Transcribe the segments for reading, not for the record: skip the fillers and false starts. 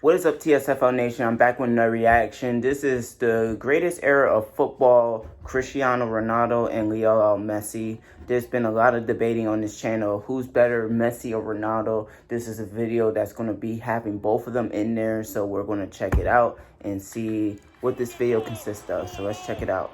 What is up, TSFL Nation? I'm back with another reaction. This is the greatest era of football, Cristiano Ronaldo and Lionel Messi. There's been a lot of debating on this channel. Who's better, Messi or Ronaldo? This is a video that's going to be having both of them in there. So we're going to check it out and see what this video consists of. So let's check it out.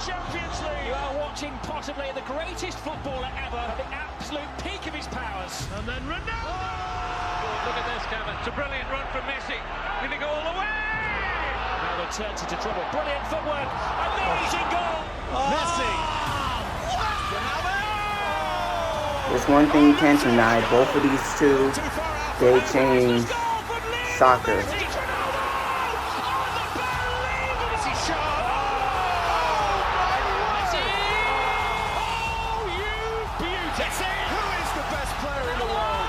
Champions League. You are watching possibly the greatest footballer ever at the absolute peak of his powers. And then Ronaldo! Oh, look at this, Kevin. It's a brilliant run from Messi. Going to go all the way! Now they turns into trouble. Brilliant footwork. Amazing goal! Messi! There's one thing you can't deny. Both of these two, they changed soccer.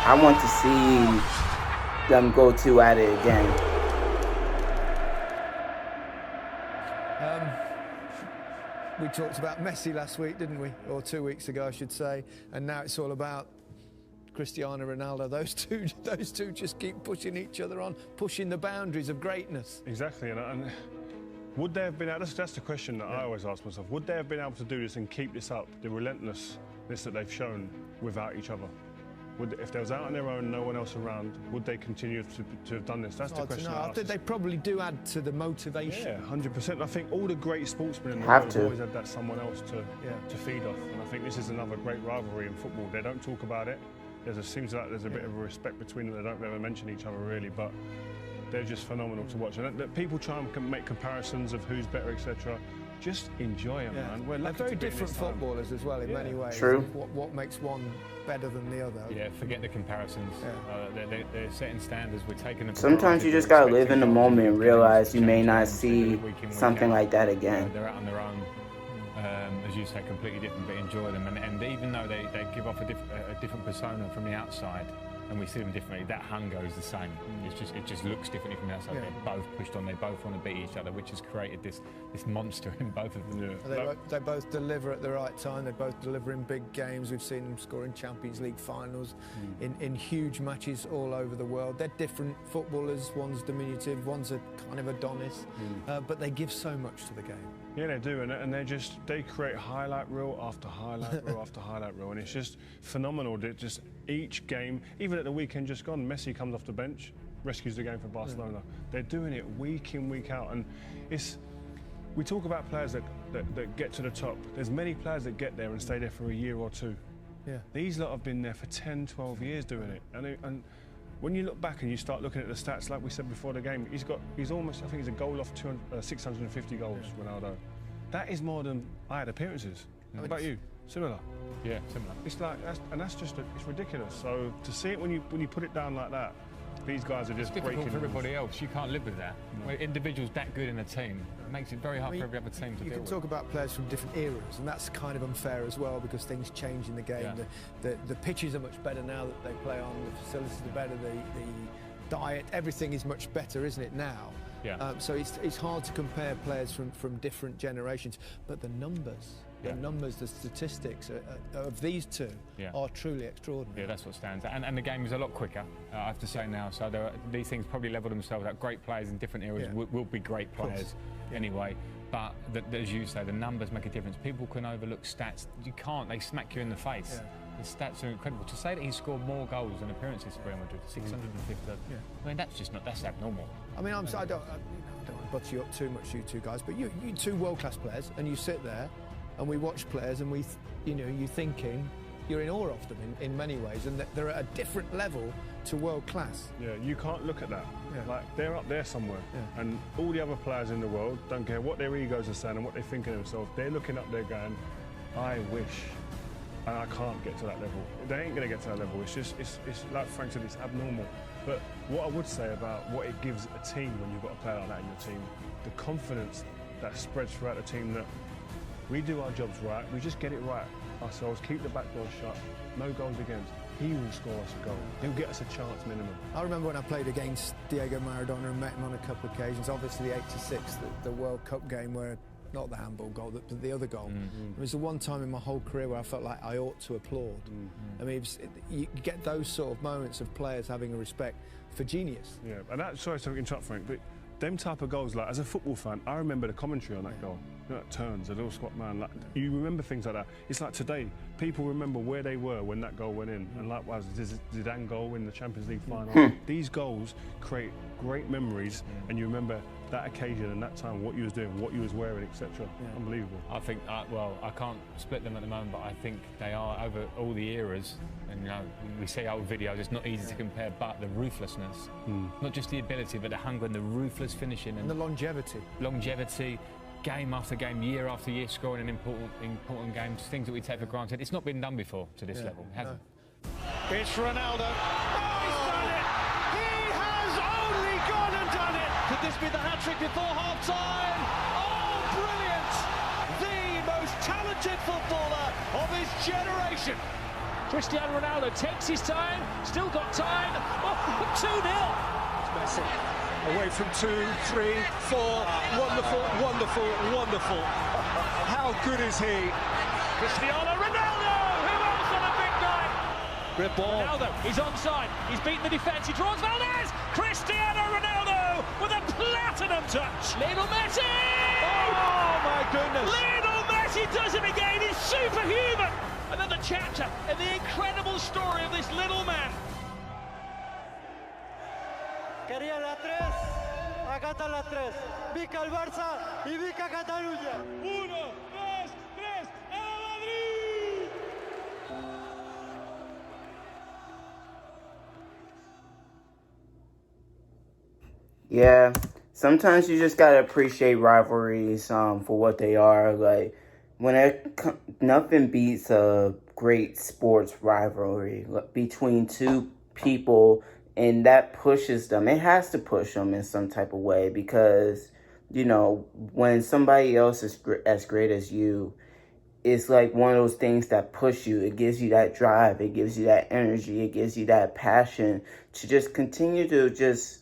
I want to see them go two at it again. We talked about Messi last week, didn't we? Or 2 weeks ago, I should say. And now it's all about Cristiano Ronaldo. Those two just keep pushing each other on, pushing the boundaries of greatness. Exactly, and would they have been able? That's the question that I always ask myself. Would they have been able to do this and keep this up, the relentlessness that they've shown without each other? If they was out on their own, no one else around, would they continue to have done this? That's the question. I think they probably do add to the motivation. Yeah, 100%. I think all the great sportsmen in the world have always had that someone else to feed off. And I think this is another great rivalry in football. They don't talk about it. Seems like there's a bit of a respect between them. They don't ever mention each other really, but they're just phenomenal to watch. And people try and make comparisons of who's better, etc. Just enjoy them, man. They're very different footballers as well in many ways. True. What makes one better than the other? Yeah, forget the comparisons. They're setting standards. We're taking them. Sometimes you just gotta live in the moment and realize you may not see something like that again. They're out on their own, as you say, completely different, but enjoy them. And even though they give off a different persona from the outside, and we see them differently, that hunger is the same. It just looks differently from the outside. Yeah. They're both pushed on. They both want to beat each other, which has created this monster in both of them. Yeah. They both deliver at the right time. They both deliver in big games. We've seen them score in Champions League finals, in huge matches all over the world. They're different footballers. One's diminutive, one's a kind of Adonis, but they give so much to the game. Yeah, they do, and they create highlight reel after highlight reel after highlight reel, and it's just phenomenal. That just each game, even at the weekend just gone, Messi comes off the bench, rescues the game for Barcelona. They're doing it week in, week out, and we talk about players that get to the top. There's many players that get there and stay there for a year or two. Yeah. These lot have been there for 10, 12 years doing it, and when you look back and you start looking at the stats, like we said before the game, he's almost, I think he's a goal off 650 goals, Ronaldo. That is more than I had appearances. What about you? Similar? Yeah, similar. It's like, it's ridiculous. So to see it when you put it down like that, these guys are just breaking. It's difficult for everybody else. You can't live with that. No. When individuals that good in a team, it makes it very hard for every other team to deal with. You can talk about players from different eras, and that's kind of unfair as well because things change in the game. Yeah. The pitches are much better now that they play on. The facilities are better. The diet, everything is much better, isn't it now? Yeah. So it's hard to compare players from different generations, but the numbers. The numbers, the statistics of these two are truly extraordinary. Yeah, that's what stands out. And the game is a lot quicker, I have to say now. So these things probably level themselves out. Great players in different eras will be great players anyway. But as you say, the numbers make a difference. People can overlook stats. You can't. They smack you in the face. Yeah. The stats are incredible. To say that he scored more goals than appearances for Real Madrid, 650. I mean, that's abnormal. I mean, I don't want to butter you up too much, you two guys, but you two world-class players, and you sit there, and we watch players, and you're thinking, you're in awe of them in many ways, and that they're at a different level to world-class. Yeah, you can't look at that. Yeah. Like, they're up there somewhere, and all the other players in the world, don't care what their egos are saying and what they think of themselves, they're looking up there going, I wish. And I can't get to that level. They ain't gonna get to that level. It's like Frank said, it's abnormal. But what I would say about what it gives a team when you've got a player like that in your team, the confidence that spreads throughout the team that we do our jobs right, we just get it right ourselves, keep the back door shut, no goals against. he will score us a goal. He'll get us a chance minimum. I remember when I played against Diego Maradona and met him on a couple of occasions. Obviously, '86, the World Cup game where, not the handball goal, but the other goal. It was the one time in my whole career where I felt like I ought to applaud. I mean, you get those sort of moments of players having a respect for genius. Yeah, and that, sorry to interrupt, Frank, but them type of goals, like as a football fan, I remember the commentary on that goal. You know, that turns, a little squat man. Like, you remember things like that. It's like today, people remember where they were when that goal went in, and likewise, Zidane goal in the Champions League final. These goals create great memories, and you remember that occasion and that time, what you was doing, what you was wearing, etc. Unbelievable. I think, well, I can't split them at the moment, but I think they are over all the eras. And you know, we see old videos, it's not easy to compare, but the ruthlessness, not just the ability, but the hunger and the ruthless finishing. And the longevity. Longevity, game after game, year after year, scoring in important games, things that we take for granted. It's not been done before to this level, it hasn't. It's Ronaldo. Oh, he's done it! He has only gone and done it! Could this be the hat-trick before half-time? Oh, brilliant! The most talented footballer of his generation. Cristiano Ronaldo takes his time, still got time. Oh, 2-0. Messi away from 2, 3, 4. Wonderful, wonderful, wonderful. How good is he? Cristiano Ronaldo! Who else on a big night? Grip ball. Ronaldo, he's onside. He's beaten the defence. He draws Valdez. Cristiano Ronaldo with a platinum touch. Lionel Messi! Oh my goodness! Lionel Messi does it again. He's superhuman. Another chapter in the incredible story of this little man. Quería la 3, acá está la 3. Vica el Barça y Vica Cataluña. 1, 2, 3, ¡a Madrid! Yeah, sometimes you just gotta appreciate rivalries for what they are. Like, nothing beats a great sports rivalry between two people, and that pushes them. It has to push them in some type of way, because, you know, when somebody else is as great as you, it's like one of those things that push you. It gives you that drive. It gives you that energy. It gives you that passion to just continue to just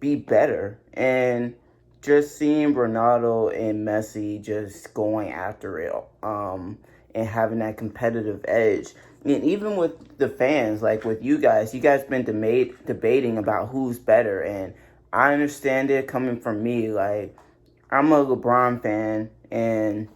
be better. And just seeing Ronaldo and Messi just going after it and having that competitive edge. And even with the fans, like with you guys been debating about who's better. And I understand it coming from me. Like, I'm a LeBron fan, and,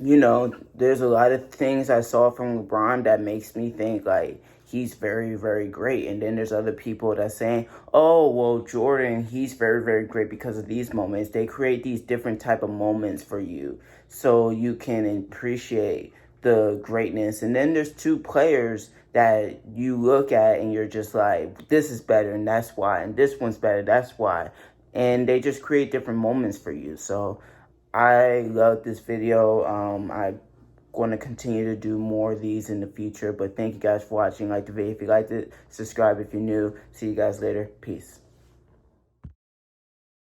you know, there's a lot of things I saw from LeBron that makes me think, like, he's very, very great. And then there's other people that saying, oh, well, Jordan, he's very, very great because of these moments. They create these different type of moments for you so you can appreciate the greatness. And then there's two players that you look at and you're just like, this is better and that's why, and this one's better, that's why. And they just create different moments for you. So I love this video. I'm going to continue to do more of these in the future. But thank you guys for watching. Like the video if you liked it. Subscribe if you're new. See you guys later. Peace.